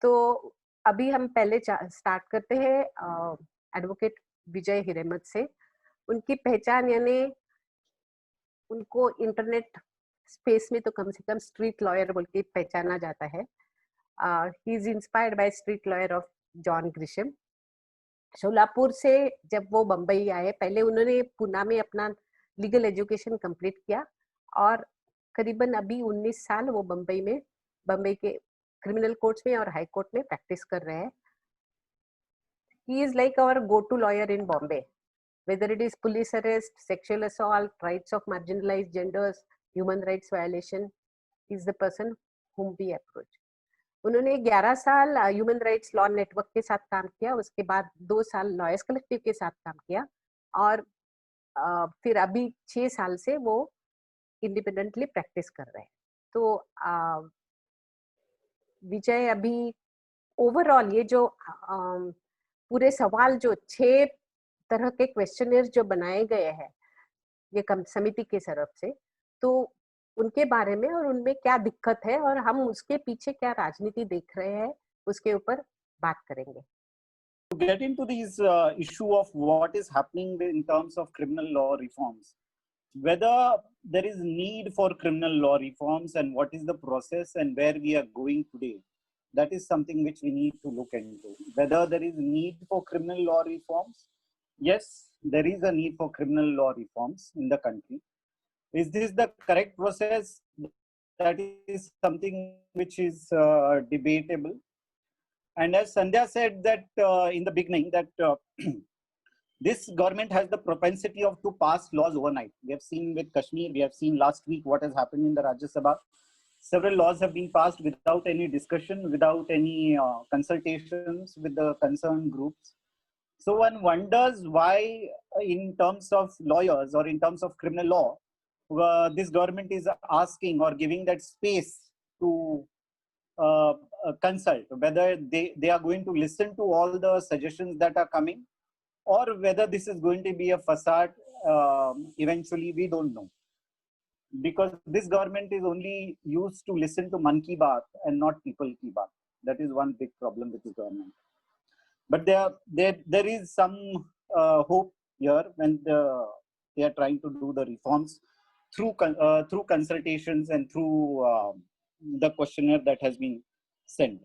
तो अभी हम पहले स्टार्ट करते हैं एडवोकेट विजय हिरेमठ से। उनकी पहचान यानी उनको इंटरनेट स्पेस में तो कम से कम स्ट्रीट लॉयर बोल के पहचाना जाता है। He is inspired by Street Lawyer of John Grisham. Solapur से जब वो बम्बई आए, पहले उन्होंने पूना में अपना लीगल एजुकेशन कंप्लीट किया और करीबन अभी 19 साल वो बम्बई के क्रिमिनल कोर्ट्स में और हाई कोर्ट में प्रैक्टिस कर रहे हैं। He is like our go to lawyer in Bombay, whether it is police arrest, sexual assault, rights of marginalized genders, human rights violation, is the person whom we approach. उन्होंने 11 साल human rights law network के साथ काम किया, उसके बाद 2 साल lawyers collective के साथ काम किया और फिर अभी 6 साल से वो इंडिपेंडेंटली प्रैक्टिस कर रहे हैं। तो विजय अभी ओवरऑल ये जो पूरे सवाल जो 6 तरह के क्वेश्चनर जो बनाए गए हैं ये समिति के तरफ से, तो उनके बारे में और उनमें क्या दिक्कत है और हम उसके पीछे क्या राजनीति देख रहे हैं उसके ऊपर बात करेंगे। To get into this issue of what is happening in terms of criminal law reforms, whether there is need for criminal law reforms and what is the process and where we are going today, that is something which we need to look into. Whether there is need for criminal law reforms, yes, there is a need for criminal law reforms in the country. Is this the correct process? That is something which is debatable. And as Sandhya said that in the beginning, that this government has the propensity to pass laws overnight. We have seen with Kashmir, we have seen last week what has happened in the Rajya Sabha. Several laws have been passed without any discussion, without any consultations with the concerned groups. So one wonders why, in terms of lawyers or in terms of criminal law, this government is asking or giving that space to consult, whether they are going to listen to all the suggestions that are coming, or whether this is going to be a facade. Eventually, we don't know. Because this government is only used to listen to Man Ki Baat and not people ki baat. That is one big problem with this government. But there is some hope here when they are trying to do the reforms through consultations and through the questionnaire that has been sent.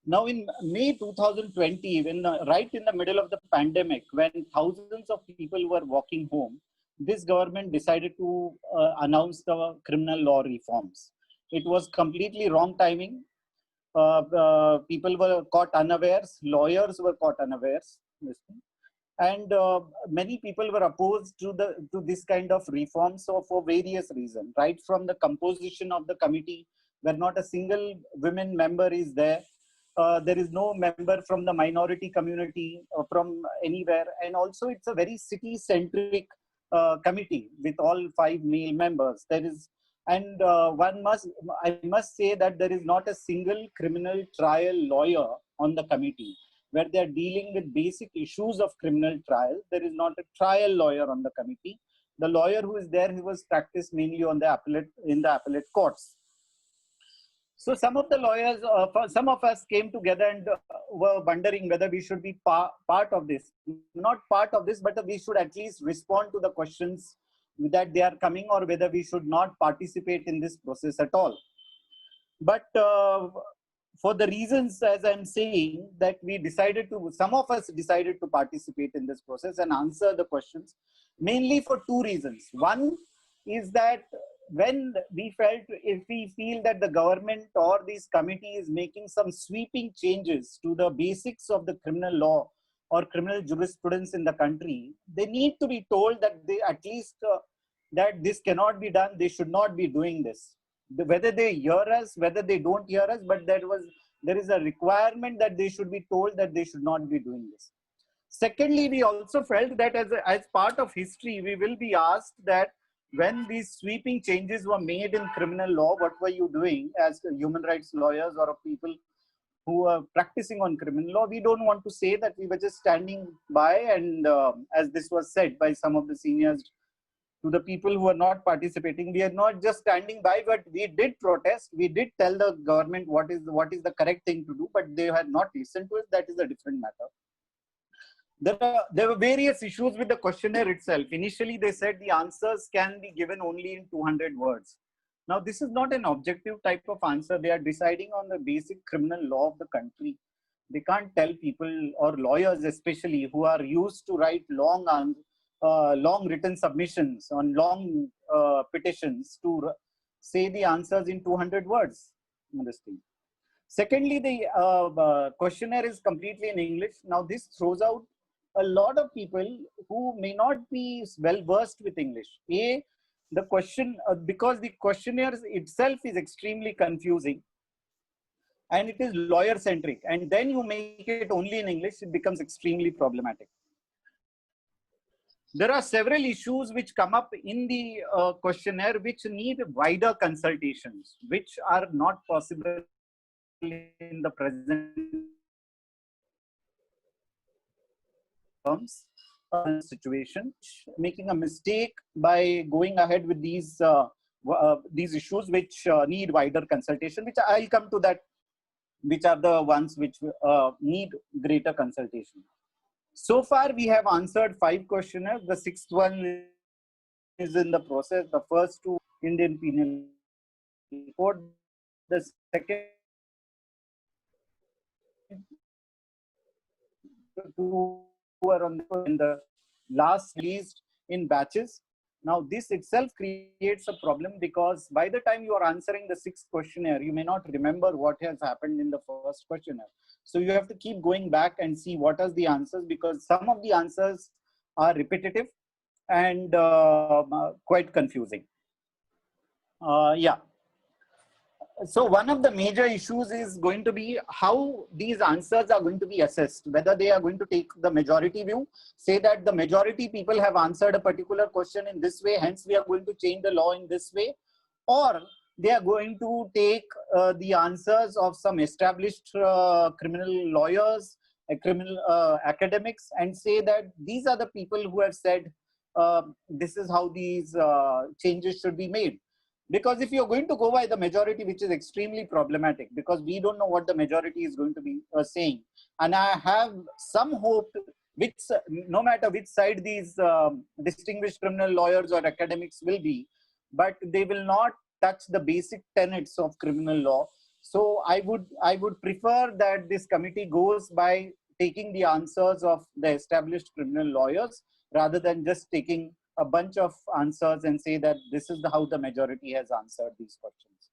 Now in May 2020, when right in the middle of the pandemic, when thousands of people were walking home, this government decided to announce the criminal law reforms. It was completely wrong timing. People were caught unawares, lawyers were caught unawares, and many people were opposed to this kind of reforms for various reasons. Right from the composition of the committee, where not a single women member is there. There is no member from the minority community from anywhere, and also it's a very city-centric committee with all 5 male members. There is, and I must say that there is not a single criminal trial lawyer on the committee. Where they are dealing with basic issues of criminal trial, there is not a trial lawyer on the committee. The lawyer who is there, he was practiced mainly on the appellate courts. So some of the lawyers, some of us came together and were wondering whether we should be part of this. Not part of this, but we should at least respond to the questions that they are coming, or whether we should not participate in this process at all. But for the reasons, as I'm saying, that some of us decided to participate in this process and answer the questions, mainly for 2 reasons. One is that when if we feel that the government or this committee is making some sweeping changes to the basics of the criminal law or criminal jurisprudence in the country, they need to be told that they at least that this cannot be done, they should not be doing this. Whether they hear us, whether they don't hear us, but there is a requirement that they should be told that they should not be doing this. Secondly, we also felt that as part of history, we will be asked that when these sweeping changes were made in criminal law, what were you doing as human rights lawyers or people who are practicing on criminal law? We don't want to say that we were just standing by and as this was said by some of the seniors to the people who are not participating. We are not just standing by, but we did protest. We did tell the government what is the correct thing to do, but they had not listened to us. That is a different matter. There were various issues with the questionnaire itself. Initially, they said the answers can be given only in 200 words. Now, this is not an objective type of answer. They are deciding on the basic criminal law of the country. They can't tell people, or lawyers especially, who are used to write long written submissions on long petitions, to say the answers in 200 words in this thing. Secondly, the questionnaire is completely in English. Now, this throws out a lot of people who may not be well versed with English. The question, because the questionnaire itself is extremely confusing and it is lawyer centric, and then you make it only in English, it becomes extremely problematic. There are several issues which come up in the questionnaire which need wider consultations, which are not possible in the present terms situation. Making a mistake by going ahead with these issues which need wider consultation, which I'll come to that, which are the ones which need greater consultation. So far, we have answered 5 questionnaires. The 6th one is in the process. The first 2, Indian Penal Code. The second 2 are on the last released in batches. Now, this itself creates a problem, because by the time you are answering the 6th questionnaire, you may not remember what has happened in the first questionnaire. So you have to keep going back and see what are the answers, because some of the answers are repetitive and quite confusing. Yeah. So one of the major issues is going to be how these answers are going to be assessed, whether they are going to take the majority view, say that the majority people have answered a particular question in this way, hence we are going to change the law in this way, or they are going to take the answers of some established criminal lawyers, criminal academics, and say that these are the people who have said this is how these changes should be made. Because if you're going to go by the majority, which is extremely problematic, because we don't know what the majority is going to be saying. And I have some hope, which no matter which side these distinguished criminal lawyers or academics will be, but they will not touch the basic tenets of criminal law. So I would prefer that this committee goes by taking the answers of the established criminal lawyers, rather than just taking a bunch of answers and say that this is how the majority has answered these questions.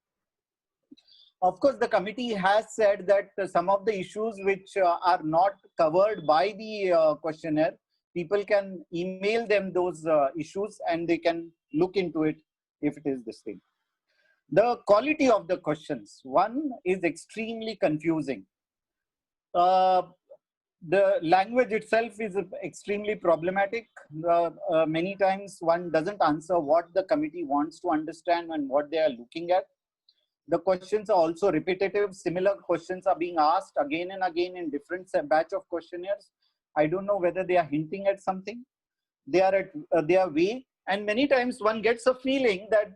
Of course, the committee has said that some of the issues which are not covered by the questionnaire, people can email them those issues and they can look into it if it is this thing. The quality of the questions, one is extremely confusing. The language itself is extremely problematic. Many times one doesn't answer what the committee wants to understand and what they are looking at. The questions are also repetitive. Similar questions are being asked again and again in different batch of questionnaires. I don't know whether they are hinting at something. They are vague. And many times one gets a feeling that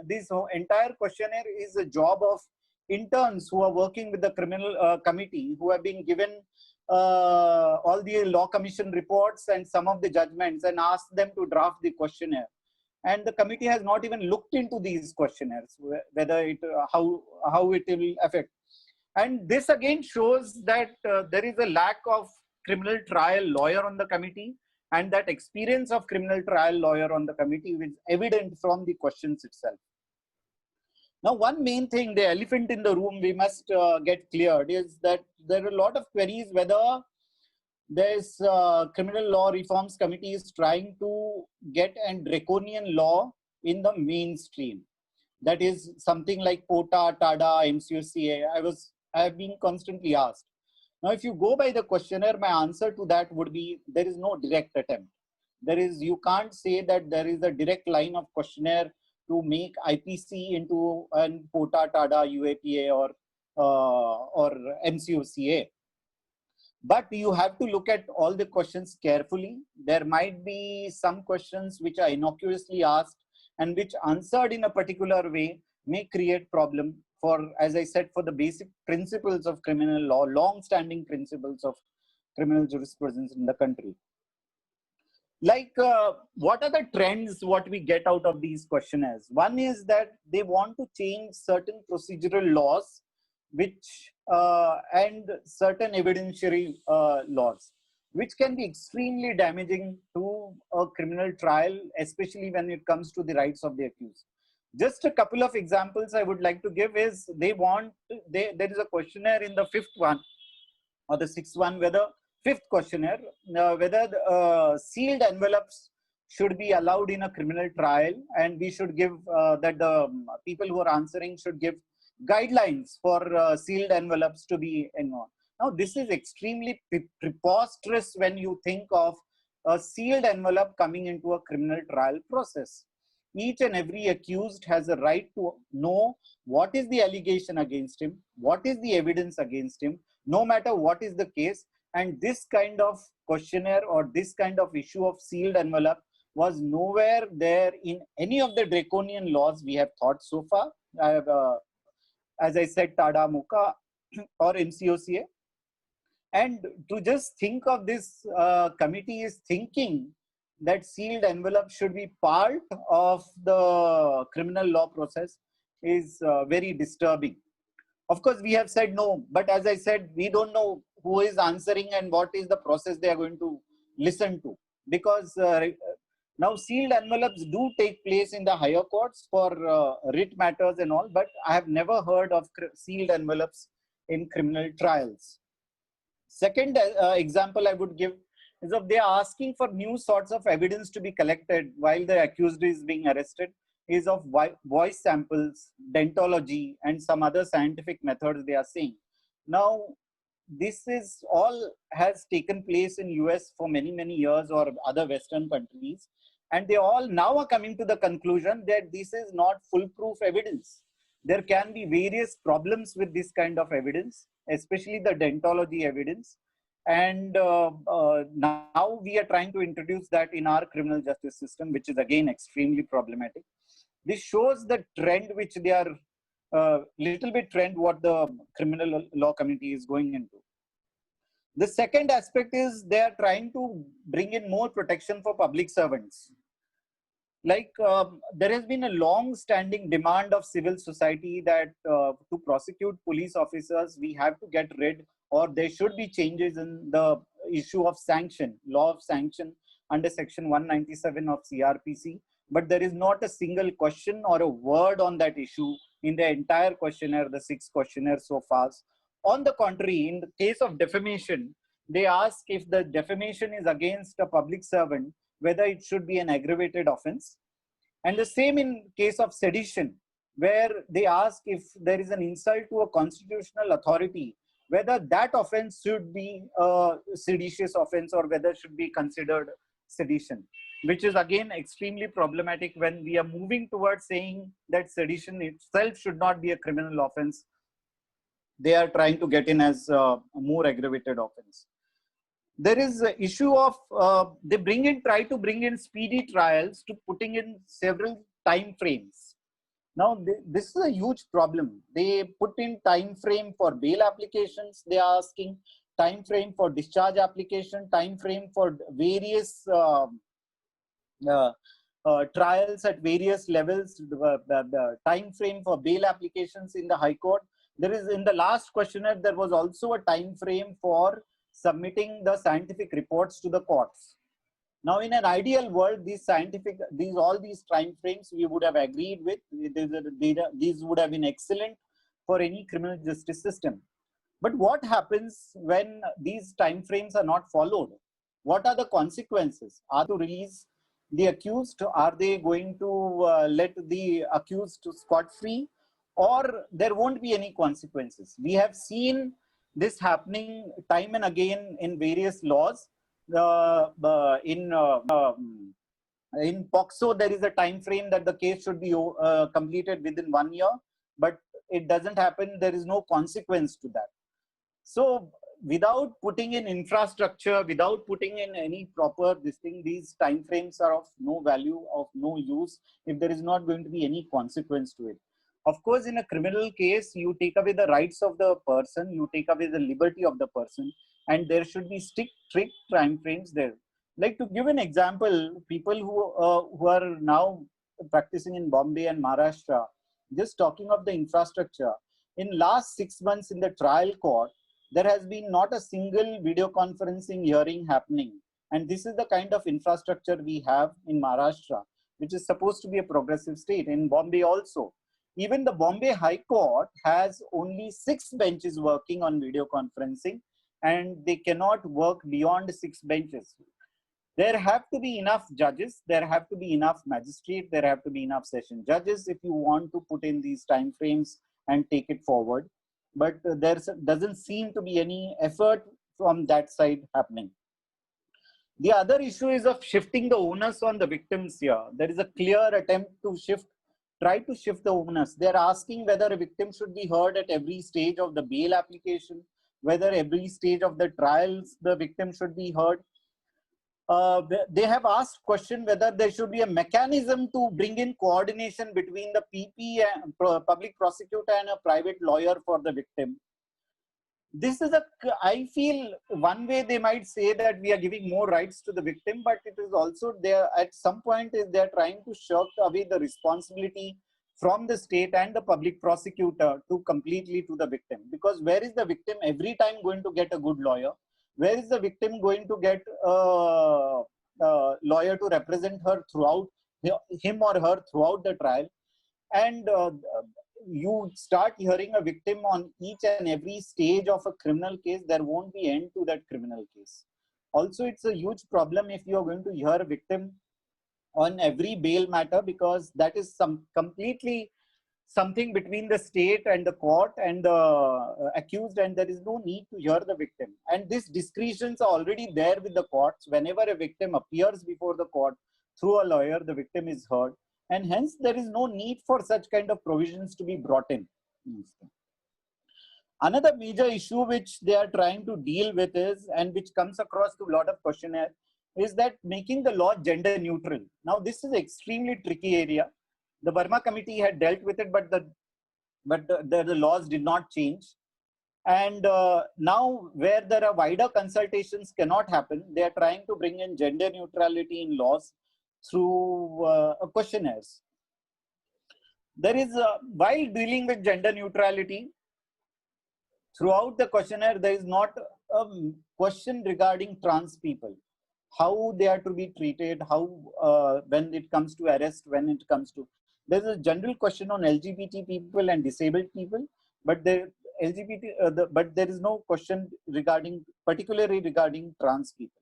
this entire questionnaire is a job of interns who are working with the criminal committee, who have been given all the law commission reports and some of the judgments and asked them to draft the questionnaire. And the committee has not even looked into these questionnaires, whether it, how it will affect. And this again shows that there is a lack of criminal trial lawyer on the committee, and that experience of criminal trial lawyer on the committee is evident from the questions itself. Now, one main thing, the elephant in the room we must get cleared, is that there are a lot of queries whether this criminal law reforms committee is trying to get a draconian law in the mainstream. That is something like POTA, TADA, MCOCA. I have been constantly asked. Now, if you go by the questionnaire, my answer to that would be there is no direct attempt. You can't say that there is a direct line of questionnaire to make IPC into an POTA, TADA, UAPA or MCOCA. But you have to look at all the questions carefully. There might be some questions which are innocuously asked and which answered in a particular way may create problem for, as I said, for the basic principles of criminal law, long-standing principles of criminal jurisprudence in the country. Like, what are the trends, what we get out of these questionnaires? One is that they want to change certain procedural laws, which and certain evidentiary laws, which can be extremely damaging to a criminal trial, especially when it comes to the rights of the accused. Just a couple of examples I would like to give is there is a questionnaire in the fifth one or the sixth one, whether fifth questionnaire, whether sealed envelopes should be allowed in a criminal trial, and we should give that the people who are answering should give guidelines for sealed envelopes to be involved. Now, this is extremely preposterous when you think of a sealed envelope coming into a criminal trial process. Each and every accused has a right to know what is the allegation against him, what is the evidence against him, no matter what is the case. And this kind of questionnaire or this kind of issue of sealed envelope was nowhere there in any of the draconian laws we have thought so far. I have, as I said, TADA, MOCA or MCOCA. And to just think of this committee is thinking that sealed envelope should be part of the criminal law process is very disturbing. Of course, we have said no, but as I said, we don't know who is answering and what is the process they are going to listen to. Because now sealed envelopes do take place in the higher courts for writ matters and all, but I have never heard of sealed envelopes in criminal trials. Second example I would give is of they are asking for new sorts of evidence to be collected while the accused is being arrested, is of voice samples, dentology, and some other scientific methods they are saying. Now, this is all has taken place in US for many, many years or other Western countries. And they all now are coming to the conclusion that this is not foolproof evidence. There can be various problems with this kind of evidence, especially the dentology evidence. And now we are trying to introduce that in our criminal justice system, which is again extremely problematic. This shows the trend which they are little bit trend what the criminal law community is going into. The second aspect is they are trying to bring in more protection for public servants. Like there has been a long standing demand of civil society that to prosecute police officers, we have to get rid or there should be changes in the issue of sanction, law of sanction under section 197 of CRPC. But there is not a single question or a word on that issue in the entire questionnaire, the 6 questionnaires so far. On the contrary, in the case of defamation, they ask if the defamation is against a public servant, whether it should be an aggravated offense. And the same in case of sedition, where they ask if there is an insult to a constitutional authority, whether that offense should be a seditious offense or whether it should be considered sedition, which is again extremely problematic when we are moving towards saying that sedition itself should not be a criminal offense. They are trying to get in as a more aggravated offense. There is an issue of they try to bring in speedy trials to putting in several time frames. Now, this is a huge problem. They put in time frame for bail applications. They are asking time frame for discharge application, time frame for various trials at various levels, the time frame for bail applications in the High Court. There is in the last questionnaire, there was also a time frame for submitting the scientific reports to the courts. Now, in an ideal world, all these time frames we would have agreed with. These would have been excellent for any criminal justice system. But what happens when these time frames are not followed? What are the consequences? Are to release the accused? Are they going to let the accused scot-free? Or there won't be any consequences? We have seen this happening time and again in various laws. In POCSO, there is a time frame that the case should be completed within 1 year, but it doesn't happen. There is no consequence to that. So without putting in infrastructure, without putting in any proper this thing, these timeframes are of no value, of no use, if there is not going to be any consequence to it. Of course, in a criminal case, you take away the rights of the person, you take away the liberty of the person, and there should be strict timeframes there. Like, to give an example, people who are now practicing in Bombay and Maharashtra, just talking of the infrastructure, in last 6 months in the trial court, there has been not a single video conferencing hearing happening. And this is the kind of infrastructure we have in Maharashtra, which is supposed to be a progressive state. In Bombay also, even the Bombay High Court has only 6 benches working on video conferencing, and they cannot work beyond 6 benches. There have to be enough judges, there have to be enough magistrates, there have to be enough session judges if you want to put in these time frames and take it forward. But there doesn't seem to be any effort from that side happening. The other issue is of shifting the onus on the victims here. There is a clear attempt to try to shift the onus. They're asking whether a victim should be heard at every stage of the bail application, whether every stage of the trials the victim should be heard. They have asked question whether there should be a mechanism to bring in coordination between the PP and public prosecutor and a private lawyer for the victim. This is I feel one way they might say that we are giving more rights to the victim, but it is also there at some point is they're trying to shirk away the responsibility from the state and the public prosecutor to completely to the victim. Because where is the victim every time going to get a good lawyer? Where is the victim going to get a lawyer to represent her throughout, him or her throughout the trial? And you start hearing a victim on each and every stage of a criminal case, there won't be end to that criminal case. Also, it's a huge problem if you are going to hear a victim on every bail matter, because that is completely something between the state and the court and the accused, and there is no need to hear the victim. And these discretions are already there with the courts. Whenever a victim appears before the court through a lawyer, the victim is heard, and hence there is no need for such kind of provisions to be brought in. Another major issue which they are trying to deal with is, and which comes across to a lot of questionnaire, is that making the law gender neutral. Now this is an extremely tricky area. The Verma committee had dealt with it, but the laws did not change. And now where there are wider consultations cannot happen, they are trying to bring in gender neutrality in laws through questionnaires. There is, while dealing with gender neutrality, throughout the questionnaire, there is not a question regarding trans people, how they are to be treated, how when it comes to arrest, when it comes to, there's a general question on LGBT people and disabled people, but there is no question regarding, particularly regarding trans people.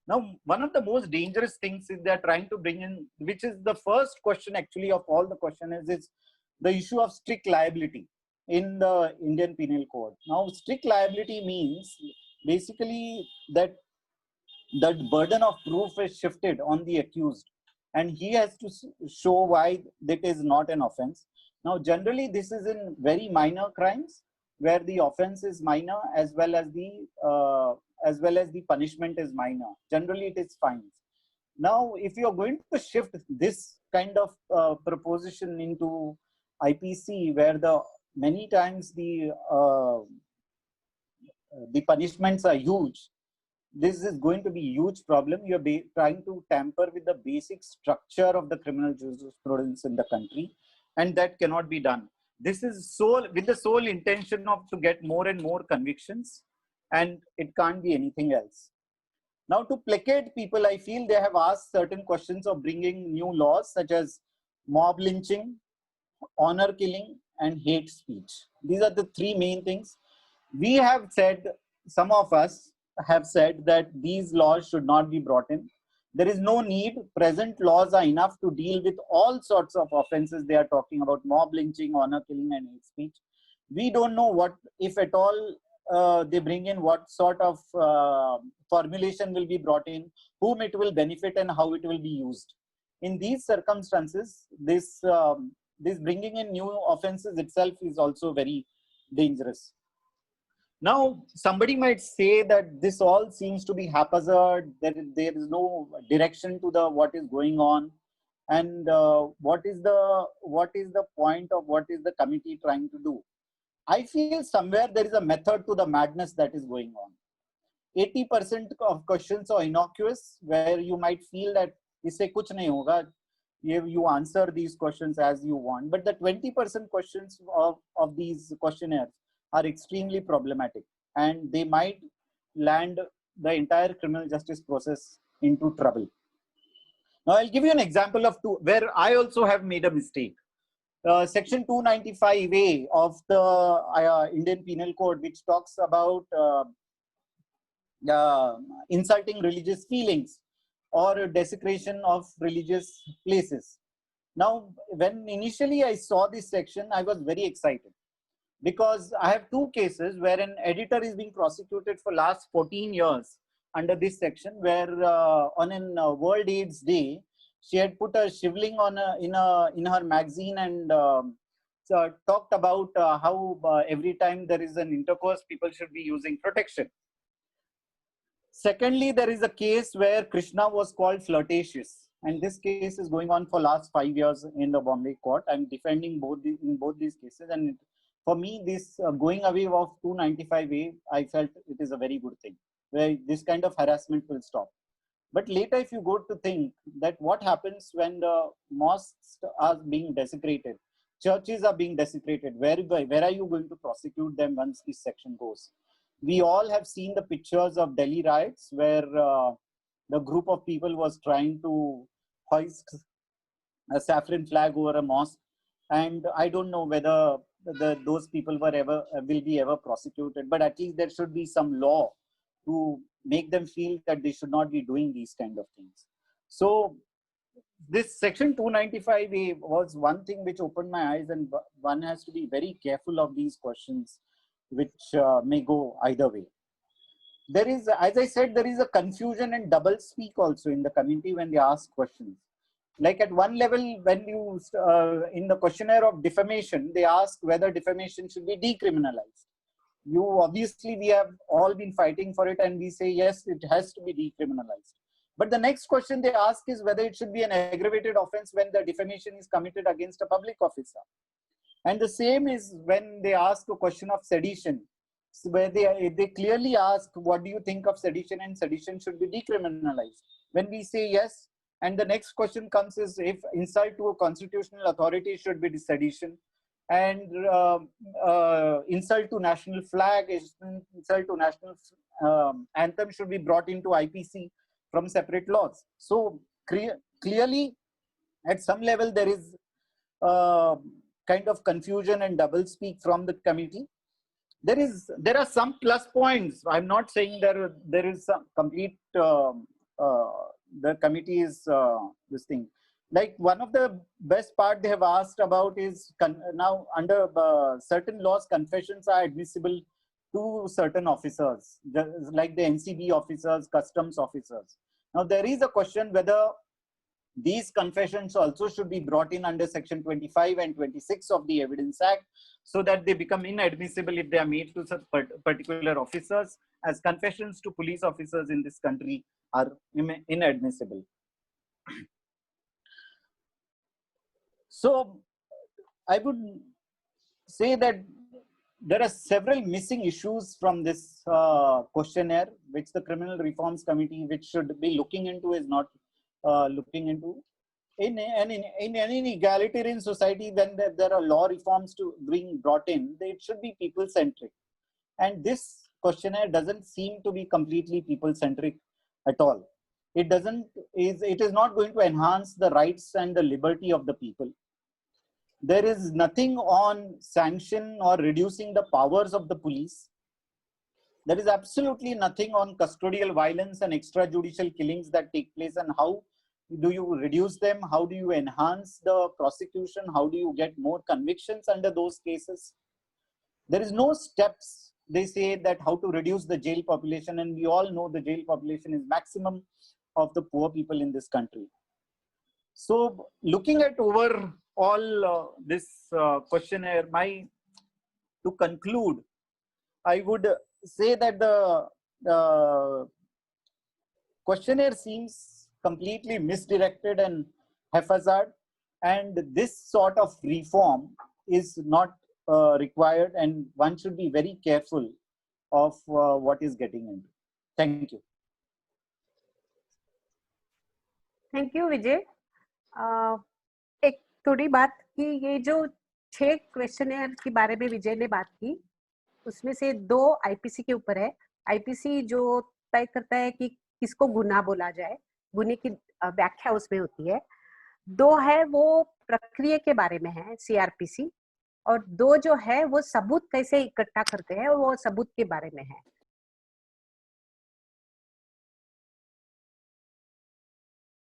Now, one of the most dangerous things is they're trying to bring in, which is the first question actually of all the questionnaires, is the issue of strict liability in the Indian Penal Code. Now, strict liability means basically that the burden of proof is shifted on the accused, and he has to show why that is not an offense. Now, generally, this is in very minor crimes where the offense is minor as well as the punishment is minor. Generally, it is fines. Now, if you are going to shift this kind of proposition into IPC, where many times the punishments are huge, this is going to be a huge problem. You're trying to tamper with the basic structure of the criminal jurisprudence in the country, and that cannot be done. This is with the sole intention of to get more and more convictions, and it can't be anything else. Now, to placate people, I feel they have asked certain questions of bringing new laws such as mob lynching, honor killing, and hate speech. These are the 3 main things. We have said, some of us have said that these laws should not be brought in. There is no need. Present laws are enough to deal with all sorts of offenses. They are talking about mob lynching, honor killing, and hate speech. We don't know what, if at all, they bring in what sort of formulation will be brought in, whom it will benefit, and how it will be used. In these circumstances, this bringing in new offenses itself is also very dangerous. Now, somebody might say that this all seems to be haphazard. There is no direction to the what is going on, and what is the point of what is the committee trying to do? I feel somewhere there is a method to the madness that is going on. 80% of questions are innocuous, where you might feel that isse kuch nahi hoga. You answer these questions as you want, but the 20% questions of these questionnaires are extremely problematic, and they might land the entire criminal justice process into trouble. Now, I'll give you an example of two where I also have made a mistake. Section 295A of the Indian Penal Code, which talks about insulting religious feelings or desecration of religious places. Now, when initially I saw this section, I was very excited, because I have two cases where an editor is being prosecuted for last 14 years under this section, where on an World AIDS Day, she had put a shivling on in her magazine, and so talked about how every time there is an intercourse, people should be using protection. Secondly, there is a case where Krishna was called flirtatious, and this case is going on for last 5 years in the Bombay court. I'm defending in both these cases, and for me, this going away of 295A, I felt it is a very good thing, where this kind of harassment will stop. But later, if you go to think that what happens when the mosques are being desecrated, churches are being desecrated, where are you going to prosecute them once this section goes? We all have seen the pictures of Delhi riots, where the group of people was trying to hoist a saffron flag over a mosque, and I don't know whether those people will be ever prosecuted, but at least there should be some law to make them feel that they should not be doing these kind of things. So this section 295A was one thing which opened my eyes, and one has to be very careful of these questions, which may go either way. There is, as I said, there is a confusion and double speak also in the community when they ask questions. Like at one level, when you, in the questionnaire of defamation, they ask whether defamation should be decriminalized. Obviously, we have all been fighting for it, and we say, yes, it has to be decriminalized. But the next question they ask is whether it should be an aggravated offense when the defamation is committed against a public officer. And the same is when they ask a question of sedition, where they clearly ask, what do you think of sedition, and sedition should be decriminalized. When we say yes, and the next question comes is if insult to a constitutional authority should be sedition, and insult to national flag, insult to national anthem should be brought into IPC from separate laws. So clearly, at some level, there is kind of confusion and double speak from the committee. There are some plus points. I'm not saying there is some complete the committee is this thing. Like one of the best part they have asked about is now under certain laws, confessions are admissible to certain officers, like the NCB officers, customs officers. Now there is a question whether these confessions also should be brought in under section 25 and 26 of the Evidence Act, so that they become inadmissible if they are made to such particular officers, as confessions to police officers in this country are inadmissible. So I would say that there are several missing issues from this questionnaire, which the Criminal Reforms Committee, which should be looking into, is not looking into. In any egalitarian society, when there are law reforms to being brought in, it should be people-centric. And this questionnaire doesn't seem to be completely people-centric at all. It is not going to enhance the rights and the liberty of the people. There is nothing on sanction or reducing the powers of the police. There is absolutely nothing on custodial violence and extrajudicial killings that take place, and how do you reduce them? How do you enhance the prosecution? How do you get more convictions under those cases? There is no steps. They say that how to reduce the jail population, and we all know the jail population is maximum of the poor people in this country. So looking at overall this questionnaire, to conclude, I would say that the questionnaire seems completely misdirected and haphazard, and this sort of reform is not required, and one should be very careful of what is getting into. Thank you. Thank you Vijay. एक थोड़ी बात कि ये जो 6 questionnaire के बारे में विजय ने बात की, उसमें से 2 आईपीसी के ऊपर है। आईपीसी जो तय करता है कि किसको गुनाह बोला जाए, गुनाह की व्याख्या उसमें होती है। 2 है वो प्रक्रिया के बारे में है, सीआरपीसी, और 2 जो है वो सबूत कैसे इकट्ठा करते हैं, वो सबूत के बारे में है।